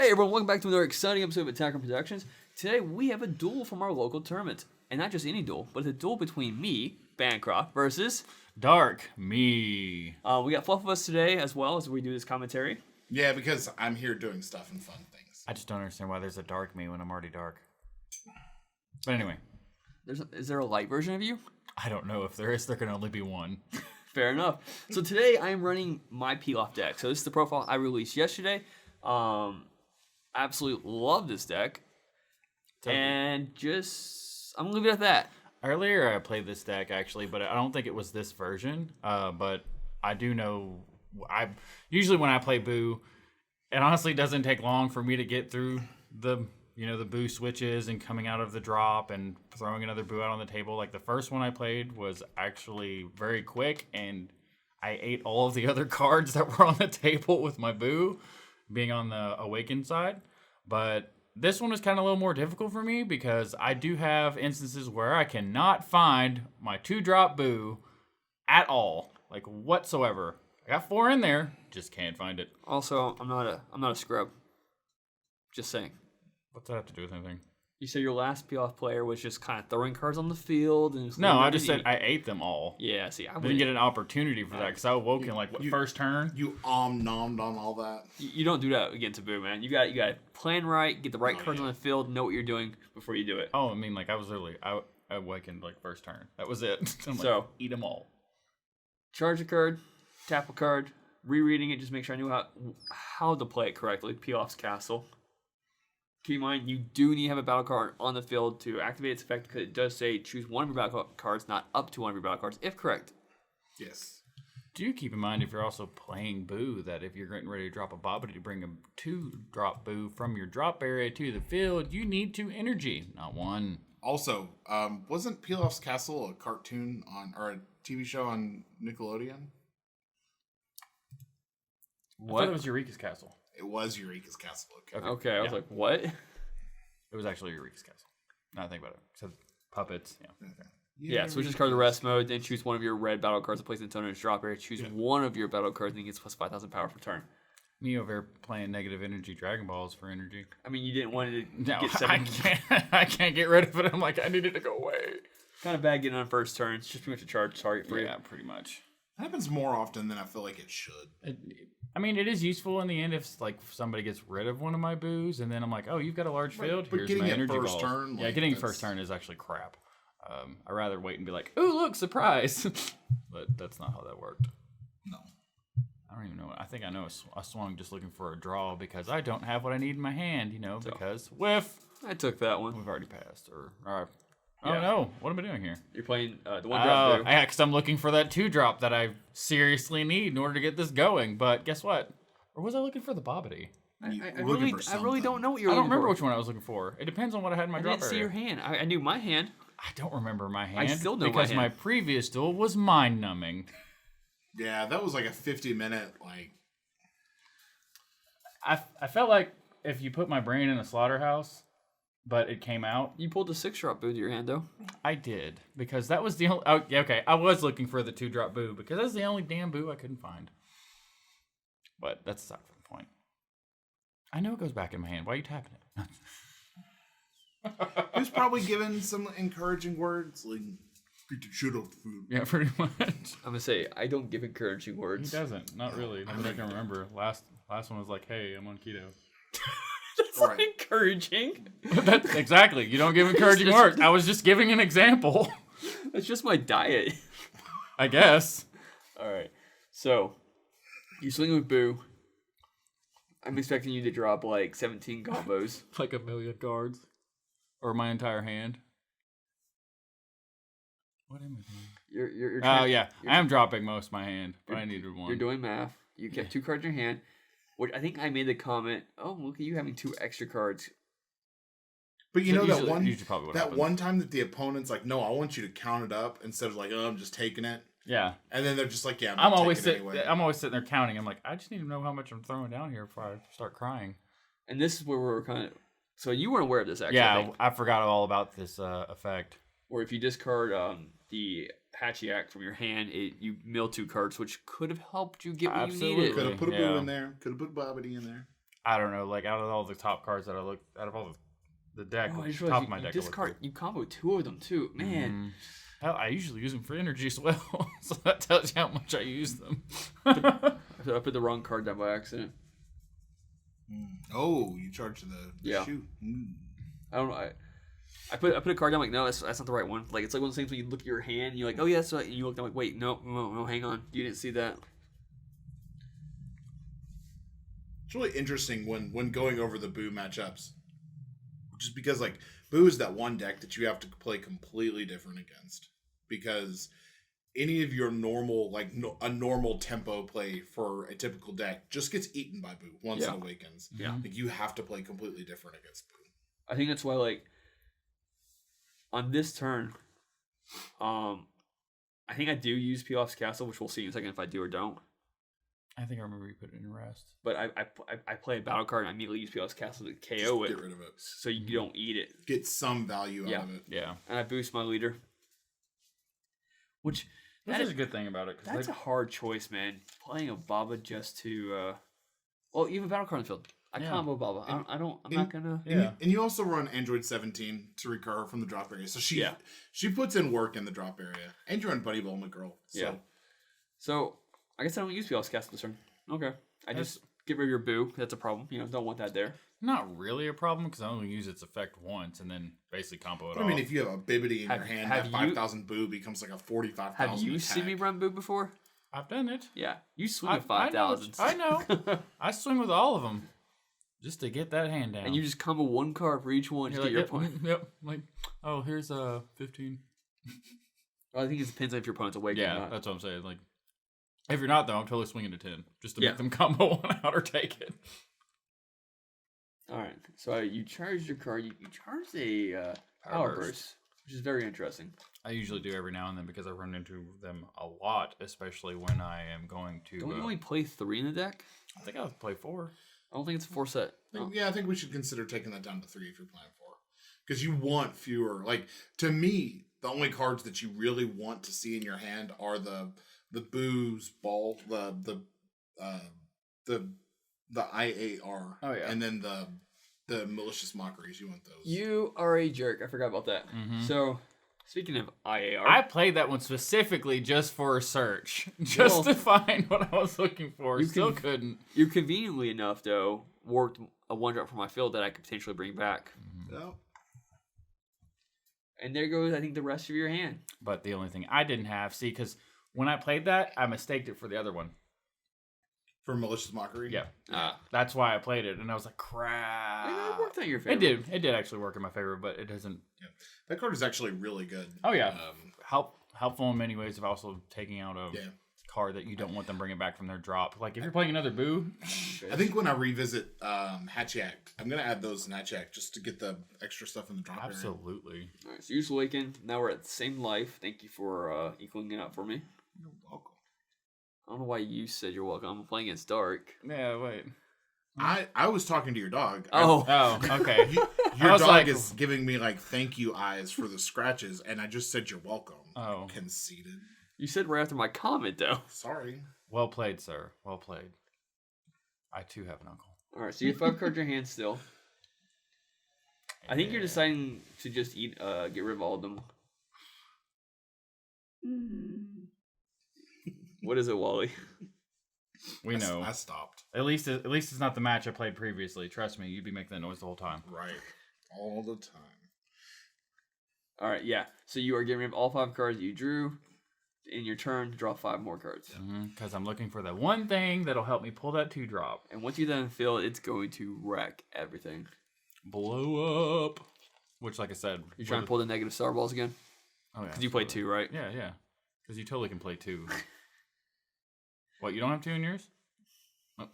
Hey everyone, welcome back to another exciting episode of Attack on Productions. Today we have a duel from our local tournament. And not just any duel, but it's a duel between me, Bancroft, versus... Dark, me. We got Fluff of us today as well as we do this commentary. Yeah, because I'm here doing stuff and fun things. I just don't understand why there's a dark me when I'm already dark. But anyway. Is there a light version of you? I don't know. If there is, there can only be one. Fair enough. So today I am running my Pilaf deck. So this is the profile I released yesterday. Absolutely love this deck. And just, I'm going to leave it at that. Earlier I played this deck actually, but I don't think it was this version. But I do know, usually when I play Boo, it honestly doesn't take long for me to get through the Boo switches and coming out of the drop and throwing another Boo out on the table. Like the first one I played was actually very quick, and I ate all of the other cards that were on the table with my Boo being on the Awakened side. But this one was kind of a little more difficult for me because I do have instances where I cannot find my 2-drop Boo at all, like whatsoever. I got 4 in there, just can't find it. Also, I'm not a scrub. Just saying. What's that have to do with anything? You said your last Pilaf player was just kind of throwing cards on the field. And no, I just said I ate them all. Yeah, see, I didn't get an opportunity for that because I woke in first turn. You nommed on all that. You don't do that against a Boo, man. You got to plan right, get the right cards on the field, know what you're doing before you do it. Oh, I mean, like I was literally I awakened first turn. That was it. I'm so eat them all. Charge a card, tap a card, rereading it, just make sure I knew how to play it correctly. Pilaf's Castle. Keep in mind, you do need to have a battle card on the field to activate its effect because it does say choose one of your battle cards, not up to one of your battle cards, if correct. Yes. Do keep in mind if you're also playing Boo that if you're getting ready to drop a Bobbity to bring a 2-drop Boo from your drop area to the field, you need 2 energy, not 1. Also, wasn't Pilaf's Castle a cartoon or a TV show on Nickelodeon? What? I thought it was Eureka's Castle. It was Eureka's Castle. Okay, I was like, what? It was actually Eureka's Castle. Now I think about it. So puppets, yeah. Okay. Yeah, switch this card to rest mode, then choose one of your red battle cards to place in the opponent's drop area. Choose one of your battle cards, and it gets plus 5,000 power per turn. Me over here playing negative energy Dragon Balls for energy. I mean, you didn't want to get 7. I can't get rid of it. I'm like, I need it to go away. Kind of bad getting on first turn. It's just pretty much a charge target for you. Yeah, pretty much. It happens more often than I feel like it should. I mean, it is useful in the end if somebody gets rid of one of my Boos, and then I'm like, oh, you've got a large field. But here's getting my it energy first balls. turn, yeah, getting first turn is actually crap. I'd rather wait and be like, oh, look, surprise. But that's not how that worked. No. I don't even know. I think I know I swung just looking for a draw because I don't have what I need in my hand, because whiff. I took that one. We've already passed. Oh no, what am I doing here? You're playing the 1-drop Boo. Yeah, because I'm looking for that 2-drop that I seriously need in order to get this going. But guess what? Or was I looking for the Bobbity? I really don't know what you're looking for. I don't remember which one I was looking for. It depends on what I had in my drop area. I didn't see your hand. I knew my hand. I don't remember my hand. I still know because my hand. my previous duel was mind-numbing. Yeah, that was like a 50-minute, I felt like if you put my brain in a slaughterhouse, but it came out. You pulled the 6-drop Boo to your hand, though. I did, because that was the only... Oh, yeah, okay, I was looking for the 2-drop Boo, because that's the only damn Boo I couldn't find. But that's aside from the point. I know it goes back in my hand. Why are you tapping it? He was probably given some encouraging words, like, beat the shit out of the food. Yeah, pretty much. I'm going to say, I don't give encouraging words. He doesn't. Not really. I can remember. Last one was like, hey, I'm on keto. That's not encouraging. That's exactly. You don't give encouraging words. I was just giving an example. That's just my diet. I guess. All right. So, you swing with Boo. I'm expecting you to drop 17 combos. Like 1,000,000 cards. Or my entire hand. What am I doing? You're I am dropping most of my hand, but I needed one. You're doing math. You kept 2 cards in your hand. Which I think I made the comment, oh, look at you having 2 extra cards. But you know usually, that one time that the opponent's like, no, I want you to count it up instead of like, oh, I'm just taking it. Yeah. And then they're just like, yeah, I'm always sitting there counting. I'm like, I just need to know how much I'm throwing down here before I start crying. And this is where we're kind of... So you weren't aware of this, actually. Yeah, I forgot all about this effect. Or if you discard the Hatchiac from your hand, you mill 2 cards, which could have helped you get what you needed. Could have put a Boo in there. Could have put Bobbity in there. I don't know, like out of all the top cards that I looked, out of all the deck, Oh, I just top realized of my deck, discard. You combo 2 of them too, man. Hell, I usually use them for energy as well, so that tells you how much I use them. I put the wrong card down by accident. Oh, you charged the shoot. I don't know. I put a card down like, no, that's not the right one. Like, it's like one of those things when you look at your hand and you're like, oh yeah, so and you look down like, wait, no, hang on, you didn't see that. It's really interesting when going over the Boo matchups, just because like Boo is that one deck that you have to play completely different against, because any of your normal a normal tempo play for a typical deck just gets eaten by Boo once it awakens. Yeah, like you have to play completely different against Boo. I think that's why, like, on this turn, I think I do use Pilaf's Castle, which we'll see in a second if I do or don't. I think I remember you put it in rest. But I play a battle card and I immediately use Pilaf's Castle to KO it. Get rid of it. So you don't eat it. Get some value out of it. Yeah. And I boost my leader. Which That is a good thing about it. That's a hard choice, man. Playing a Baba just to, even battle card on the field. I combo Baba. I'm not gonna. Yeah. And you also run Android 17 to recover from the drop area. So she puts in work in the drop area. And you run Buddy Ball McGirl. So. Yeah. So I guess I don't use Pilaf's Castle this turn. Okay. I just get rid of your Boo. That's a problem. Don't want that there. Not really a problem because I only use its effect once and then basically combo it off. I mean, if you have a Bibbidi in your hand, that 5,000 Boo becomes like a 45,000 Have you seen me run Boo before? I've done it. Yeah. You swing with 5,000. I know. I swing with all of them just to get that hand down. And you just combo one card for each one to get your point. Yep. Like, oh, here's 15. Well, I think it depends on if your opponent's awake or Yeah, not. that's what I'm saying. Like, if you're not, though, I'm totally swinging to 10 just to make them combo one out or take it. All right, so you charge your card. You charge a power burst, which is very interesting. I usually do every now and then because I run into them a lot, especially when I am going to. Don't you only play 3 in the deck? I think I'll play 4. I don't think it's a 4 set. Yeah, I think we should consider taking that down to 3 if you're playing 4, because you want fewer. Like, to me, the only cards that you really want to see in your hand are the Boo's Ball, the IAR. Oh yeah, and then the Malicious Mockeries. You want those? You are a jerk. I forgot about that. Mm-hmm. So, speaking of IAR, I played that one specifically just for a search, just to find what I was looking for. Still couldn't. You conveniently enough though worked a 1-drop from my field that I could potentially bring back. Yep. And there goes, I think, the rest of your hand. But the only thing I didn't have, because when I played that, I mistaked it for the other one. For Malicious Mockery? Yeah. That's why I played it, and I was like, crap. It worked out in your favor. It did actually work in my favor, but it doesn't. Yeah. That card is actually really good. Oh, yeah. Helpful in many ways of also taking out a card that you don't want them bringing back from their drop. Like, if you're playing another Boo. I think when I revisit Hatchiak, I'm going to add those in Hatchiak just to get the extra stuff in the drop Absolutely. area. All right, so use Awaken. Now we're at the same life. Thank you for equaling it out for me. You're welcome. I don't know why you said you're welcome. I'm playing against Dark. Yeah, wait. I was talking to your dog. Oh, okay. Your dog is giving me like thank you eyes for the scratches, and I just said you're welcome. Oh. Conceited. You said right after my comment, though. Sorry. Well played, sir. Well played. I too have an uncle. All right, so you have 5 cards in your hand still. I think you're deciding to just get rid of all of them. What is it, Wally? We know. I stopped. At least it's not the match I played previously. Trust me, you'd be making that noise the whole time. Right. All the time. All right, yeah. So you are getting rid of all 5 cards you drew in your turn to draw 5 more cards. Because I'm looking for that one thing that'll help me pull that 2-drop. And once you then fill it, it's going to wreck everything. Blow up. Which, like I said... You're trying to pull the negative star balls again? Oh, yeah. Because you play 2, right? Yeah. Because you totally can play 2. What, you don't have 2 in yours? Oh.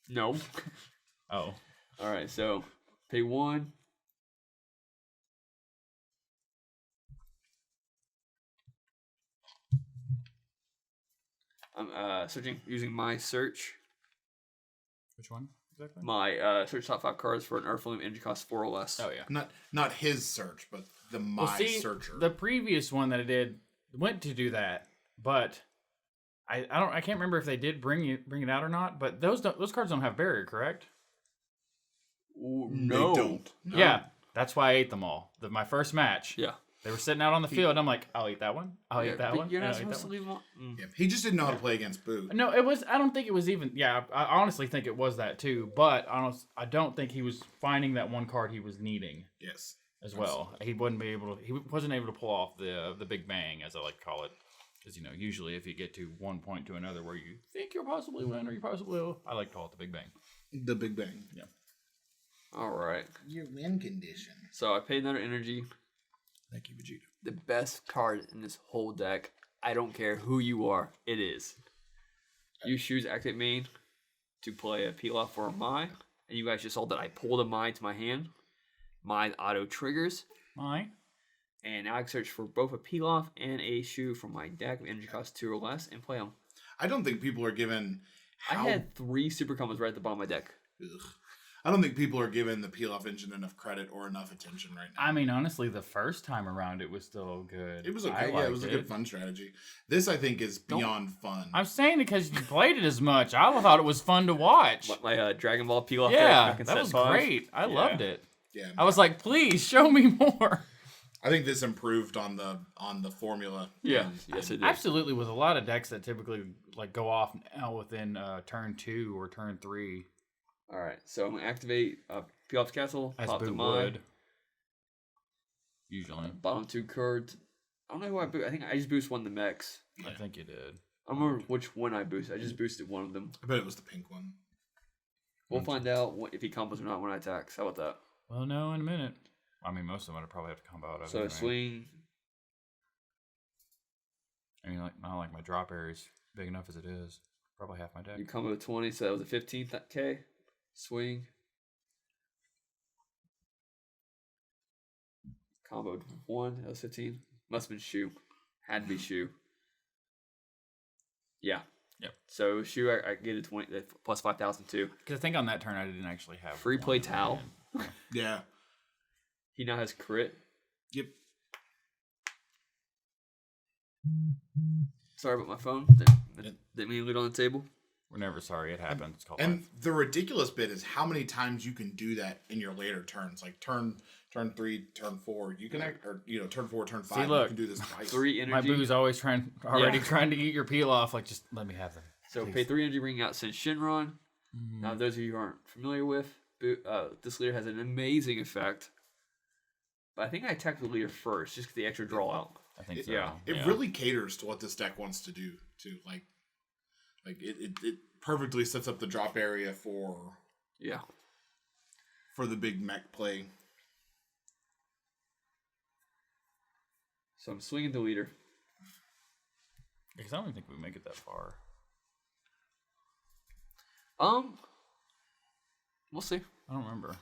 No. Oh. All right, so pay 1. I'm searching using my search. Which one exactly? My search top 5 cards for an Earthflame energy cost 4 or less. Oh yeah. Not his search, but the searcher. The previous one that I did went to do that, but I can't remember if they did bring it out or not. But those cards don't have barrier, correct? No. They don't. No. Yeah, that's why I ate them all. My first match. Yeah. They were sitting out on the field, and I'm like, I'll eat that one. I'll eat that but one. You're not and I'll eat supposed that to leave them on. Yeah, he just didn't know how to play against Boo. No, it was. I don't think it was even. Yeah, I honestly think it was that too. But I don't think he was finding that one card he was needing Yes. as well. He wasn't able to pull off the big bang, as I like to call it. Because usually if you get to one point to another where you think you'll possibly win or you possibly will, I like to call it the big bang. The Big Bang. Yeah. All right. Your win condition. So I paid another energy. Thank you, Vegeta. The best card in this whole deck. I don't care who you are. It is. You choose activate main to play a Pilaf for a Mai. And you guys just saw that I pulled a Mai to my hand. Mai auto triggers. Mai. And now I can search for both a Pilaf and a Shu from my deck of energy cost 2 or less and play them. I don't think people are given. I had 3 super combos right at the bottom of my deck. Ugh. I don't think people are giving the Pilaf engine enough credit or enough attention right now. I mean, honestly, the first time around, it was still good. It was okay. I Yeah, it was a liked good fun strategy. This, I think, is beyond fun. I'm saying it because you played it as much. I thought it was fun to watch. My Dragon Ball Pilaf deck Yeah, back in that set was 5. great. I loved it. Yeah, I was like, please show me more. I think this improved on the formula. Yeah, yes it did. Absolutely, with a lot of decks that typically like go off now within turn 2 or turn 3. All right, so I'm gonna activate Pilaf's Castle. As pop Boo to mine. would. Usually. Bottom 2 cards. I don't know who I boost. I think I just boosted one of the mechs. I think you did. I don't remember which one I boosted. I just boosted one of them. I bet it was the pink one. We'll find out if he combos or not when I attack. How about that? Well, no, in a minute. I mean, most of them would probably have to combo out of So anyway. swing. I mean, not like my drop area is big enough as it is. Probably half my deck. You combo 20, so that was a 15K. Swing. Comboed 1, that was 15. Must have been Shu. Had to be Shu. Yeah. Yep. So Shu, I get a 20, plus 5,000 too. Because I think on that turn I didn't actually have Free one play in my Tau. hand. Yeah. He now has crit. Yep. Sorry about my phone. Didn't mean to leave it on the table. We're never sorry. It happens. It's called And life. the ridiculous bit is how many times you can do that in your later turns, like turn 3, turn 4. You can, turn 4, turn 5. look, you can do this twice. 3 energy. My Boo's always trying to eat your peel off. Like, just let me have them. So please. pay 3 energy, bring out Sin Shinron. Now, those of you who aren't familiar with, this leader has an amazing effect. But I think I attacked the leader first, just get the extra draw out. I think so. Yeah. It really caters to what this deck wants to do, too. Like it perfectly sets up the drop area for the big mech play. So I'm swinging the leader. Because I don't even think we make it that far. We'll see. I don't remember.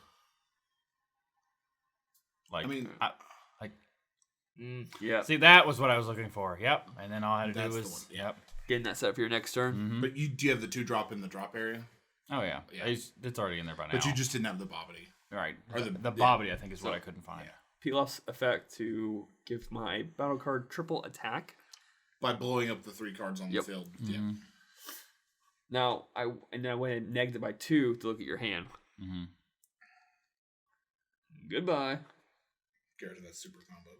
Like, I mean, Yeah. see, that was what I was looking for. Yep. And then all I had to That's do the was, one, yep. Getting that set up for your next turn. But do you have the 2-drop in the drop area? Oh, yeah. Yeah. It's already in there by now. But you just didn't have the Bobbity. Right. Or The the- Bobbity, I think, is what I couldn't find. Pilaf's effect to give my battle card triple attack. By blowing up the 3 cards on the field. Yeah. Now, I went and negged it by 2 to look at your hand. Mm-hmm. Goodbye. Compared to that super combo.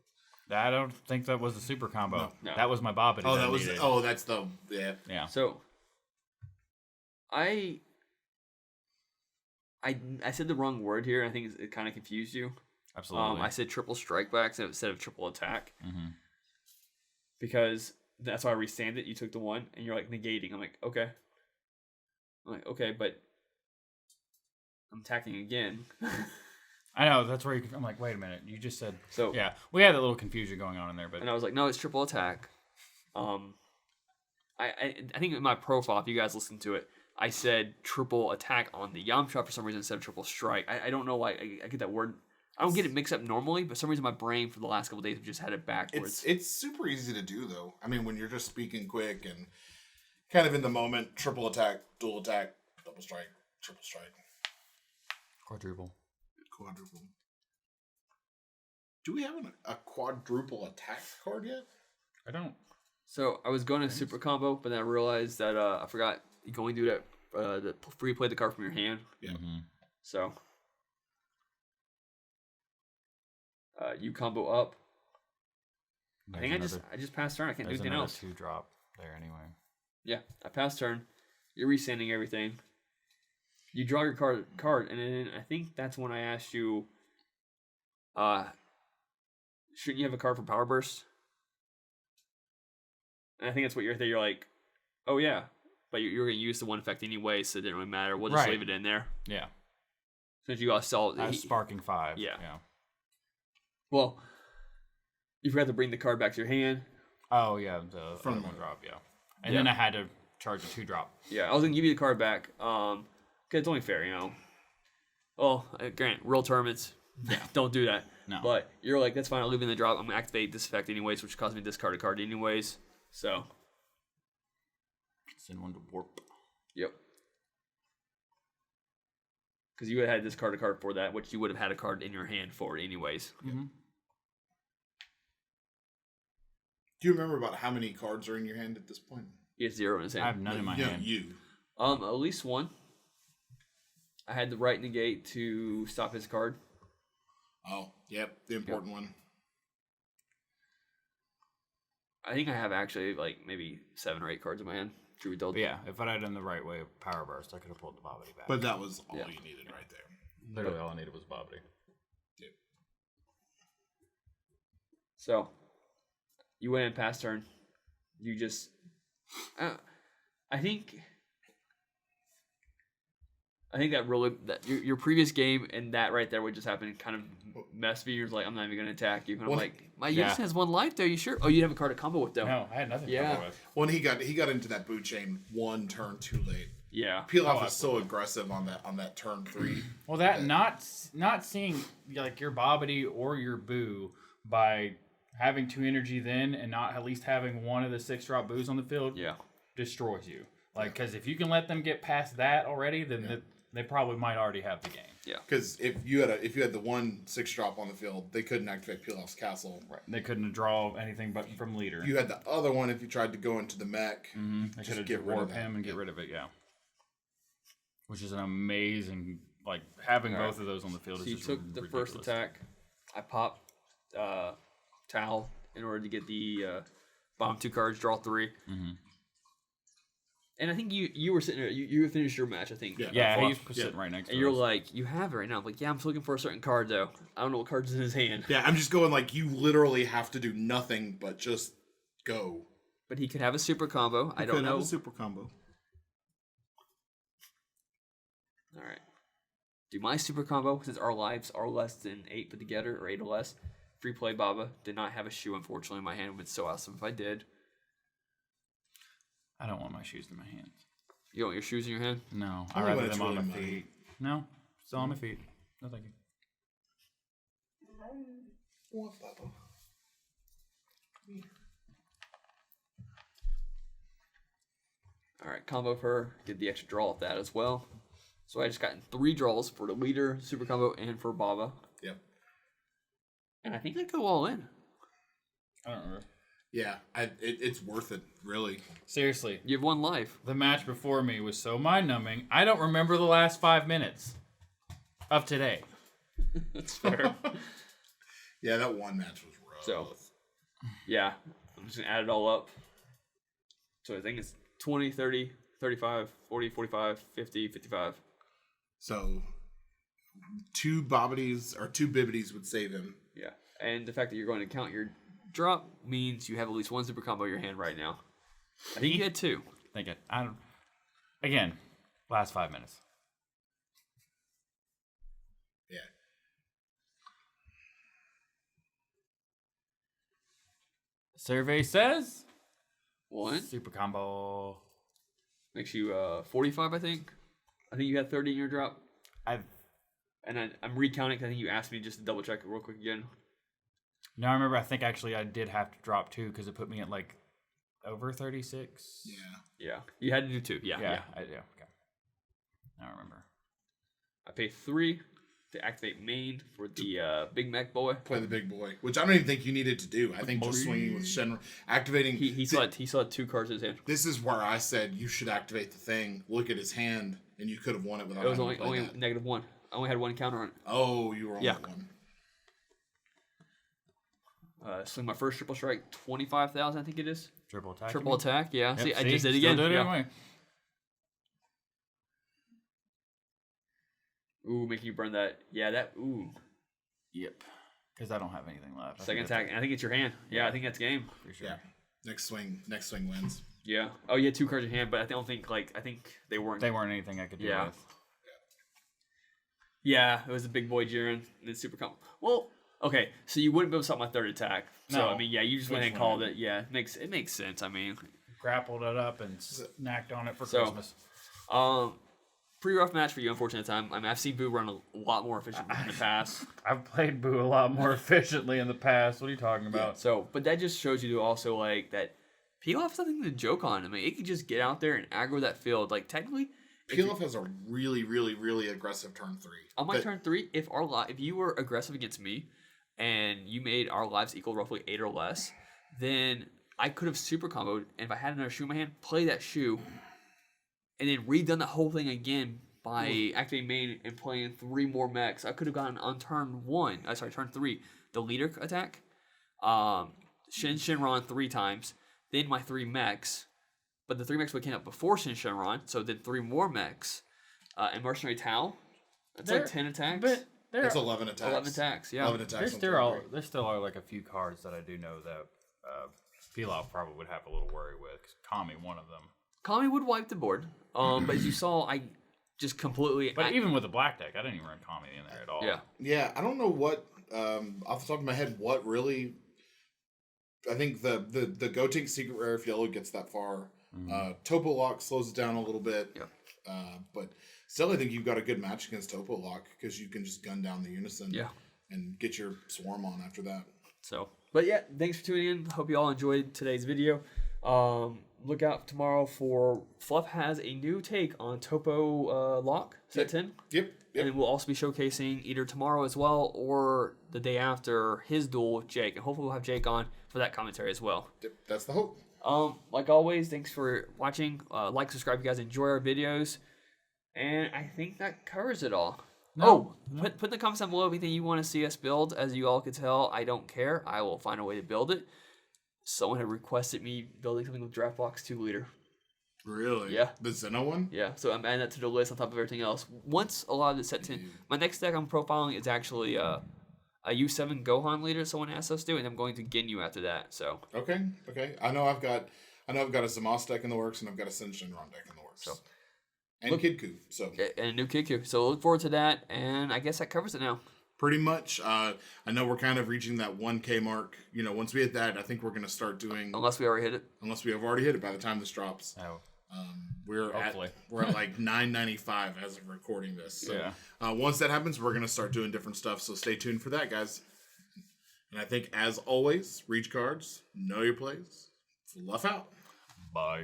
I don't think that was the super combo. No. That was my Bobbity. Oh, that that was. needed. Oh, that's the. Yeah. Yeah. So, I said the wrong word here. I think it kind of confused you. Absolutely. I said triple strike back instead of triple attack. Mm-hmm. Because that's why I restand it. You took the 1, and you're like negating. I'm like, okay. But I'm attacking again. I know, that's where I'm like, wait a minute. You just said. So Yeah, we had a little confusion going on in there, but. and I was like, no, it's triple attack. I think in my profile, if you guys listen to it, I said triple attack on the Yamcha for some reason instead of triple strike. I don't know why I get that word. I don't get it mixed up normally, but for some reason my brain for the last couple of days have just had it backwards. It's super easy to do though. I mean, when you're just speaking quick and kind of in the moment, triple attack, dual attack, double strike, triple strike, Quadruple. quadruple. Do we have a quadruple attack card yet? I don't. So I was going to super combo, but then I realized that I forgot you can only do that the free play the card from your hand. Yeah. Mm-hmm. So You combo up. I There's think another- I just passed turn. I can't do There's anything another else. 2-drop there anyway. Yeah, I passed turn. You're resending everything. You draw your card, and then I think that's when I asked you, shouldn't you have a card for Power Burst? And I think that's what you're there. You're like, oh yeah, but you're going to use the one effect anyway, so it didn't really matter. We'll just Right. leave it in there. Yeah. Since you got salt. I was sparking 5. Yeah. Yeah. Well, you forgot to bring the card back to your hand. Oh, yeah. The From other the- one drop, yeah. And Yeah. then I had to charge a 2-drop. Yeah, I was going to give you the card back. Cause it's only fair, Well, grant, real tournaments, don't do that. No. But you're like, that's fine, I'll leave it in the drop. I'm going to activate this effect anyways, which caused me to discard a card anyways. So, Send one to warp. yep. Because you would have had discard a card for that, which you would have had a card in your hand for it anyways. Mm-hmm. Do you remember about how many cards are in your hand at this point? He has 0 in his I have hand. none in my Yeah, hand. you. At least one. I had the right negate to stop his card. Oh, yep, the important one. I think I have actually like maybe 7 or 8 cards in my hand. True adult. But yeah, if I had done the right way of Power Burst, I could have pulled the Bobbity back. But that was all Yeah. you needed right there. literally all I needed was Bobbity. Dude. So, you went in past turn. You just, I think that really that your previous game and that right there, what just happened, kind of messed me. You're like, I'm not even gonna attack you. And I'm Well, like, my Yus has 1 life though. You sure? Oh, you have a card to combo with though. No, I had nothing to Yeah. combo with. When he got into that boot chain 1 turn too late. Yeah. Pilaf was so aggressive on that turn 3. Well, that not seeing like your Bobbity or your Boo by having 2 energy then and not at least having one of the 6-drop Boos on the field Yeah. destroys you. Like, because if you can let them get past that already, then they probably might already have the game. Yeah. Because if you had the 1 6-drop on the field, they couldn't activate Pilaf's castle. Right. They couldn't draw anything but from leader. You had the other one if you tried to go into the mech. They just could get have rid of warped that. him and get rid of it. Yeah. Which is an amazing, like having All right. both of those on the field. So is you just took the first ridiculous. attack. I popped Towel in order to get the bomb 2 cards, draw 3. Mm-hmm. And I think you were sitting there. You finished your match. I think. Yeah. Yeah, Flop. he's sitting right next to And you're us. like, you have it right now. I'm like, yeah, I'm just looking for a certain card though. I don't know what card's in his hand. Yeah, I'm just going like you literally have to do nothing but just go. But he could have a super combo. I don't Could have know. a super combo. All right. Do my super combo since our lives are less than 8 put together or 8 or less. Free play Baba did not have a shoe unfortunately in my hand. It would be so awesome if I did. I don't want my shoes in my hands. You want your shoes in your hand? No, I'd Only rather when it's them on my really muddy. feet. No, still on my feet. No, thank you. All right, combo for her. Get the extra draw of that as well. So I just gotten 3 draws for the leader, super combo, and for Baba. Yep. And I think I go all in. I don't remember. Yeah, it's worth it, really. Seriously, You have 1 life. the match before me was so mind-numbing. I don't remember the last 5 minutes of today. That's fair. Yeah, that one match was rough. So, yeah, I'm just going to add it all up. So I think it's 20, 30, 35, 40, 45, 50, 55. So 2 bobbities or 2 bibbities would save him. Yeah. And the fact that you're going to count your drop means you have at least 1 super combo in your hand right now. I think you had 2. Think it. I don't. Again, last 5 minutes. Yeah. Survey says 1 super combo. makes you 45, I think. I think you had 30 in your drop. I'm recounting 'cause I think you asked me just to double check it real quick again. No, I remember. I think actually I did have to drop 2 because it put me at like over 36. Yeah. Yeah. You had to do 2. Yeah. Yeah. Okay. I don't remember. I paid 3 to activate main for the Big Mac boy. Play the big boy, which I don't even think you needed to do. I think just swinging with Shenron, activating. He still had 2 cards in his hand. This is where I said you should activate the thing. Look at his hand, and you could have won it without. It was having to only play that. -1. I only had 1 counter on it. Oh, you were on Yeah. that one. Sling my first triple strike, 25,000, I think it is. Triple attack. Triple attack, yeah. Yep, See, I just did it still again. did it Yeah. anyway. Ooh, making you burn that. Yeah, that. Ooh. Yep. Because I don't have anything left. I Second think that's attack. I think it's your hand. Yeah, I think that's game. it, for sure. Yeah. Next swing wins. Yeah. Oh, you had 2 cards in hand, but I don't think, like, I think they weren't. They weren't anything I could do Yeah. with. Yeah, it was a big boy Jiren, and then super comp. Well, okay, so you wouldn't be able to stop my third attack. So, No. I mean, yeah, you just went Which ahead and called one? it. Yeah, it makes sense. I mean, Grappled it up and snacked on it for So- Christmas. pretty rough match for you, unfortunate time. I mean, I've seen Boo run a lot more efficiently in the past. I've played Boo a lot more efficiently in the past. What are you talking about? So, but that just shows you also, like, that Pilaf is nothing to joke on. I mean, it can just get out there and aggro that field. Like, technically, Pilaf has a really, really, really aggressive turn 3. on my turn 3, if you were aggressive against me and you made our lives equal roughly 8 or less, then I could have super comboed, and if I had another shoe in my hand, play that shoe, and then redone the whole thing again by activating main and playing 3 more mechs. I could have gotten on turn 3, the leader attack, Shenron 3 times, then my 3 mechs, but the 3 mechs would came up before Shenron, so then 3 more mechs, and Mercenary Tau. That's like 10 attacks. But That's 11 attacks. 11 attacks, yeah. 11 attacks. there still are like a few cards that I do know that Pilaf probably would have a little worry with. Kami, one of them. Kami would wipe the board, but as you saw, I just completely. But even with the black deck, I didn't even run Kami in there at all. Yeah. Yeah, I don't know what off the top of my head what really. I think the Gotenk Secret Rare if yellow gets that far. Topo Lock slows it down a little bit. Yeah. But still, I think you've got a good match against Topo Lock because you can just gun down the Unison. Yeah. And get your swarm on after that. So, but yeah, thanks for tuning in. Hope you all enjoyed today's video. Look out tomorrow for Fluff has a new take on Topo Lock set 10. Yep. And we'll also be showcasing either tomorrow as well or the day after his duel with Jake. And hopefully we'll have Jake on for that commentary as well. Yep. That's the hope. Like always, thanks for watching. Like, subscribe if you guys enjoy our videos. And I think that covers it all. No. Put in the comments down below anything you want to see us build. As you all can tell, I don't care. I will find a way to build it. Someone had requested me building something with Draft Box 2 Leader. Really? Yeah. The Zeno one? Yeah, so I'm adding that to the list on top of everything else. Once a lot of the set 10, my next deck I'm profiling is actually a U7 Gohan Leader someone asked us to, and I'm going to Ginyu after that. So Okay. I know I've got a Zamos deck in the works, and I've got a Sin Shenron deck in the works. So, and Kidku. So and a new Kikyu. So look forward to that, and I guess that covers it now. pretty much, I know we're kind of reaching that 1K mark. You know, once we hit that, I think we're going to start doing. Unless we already hit it. Unless we have already hit it by the time this drops. Oh. We're Hopefully. at like 995 as of recording this. So Yeah. Once that happens, we're gonna start doing different stuff. So stay tuned for that, guys. And I think, as always, reach cards, know your plays. Fluff out. Bye.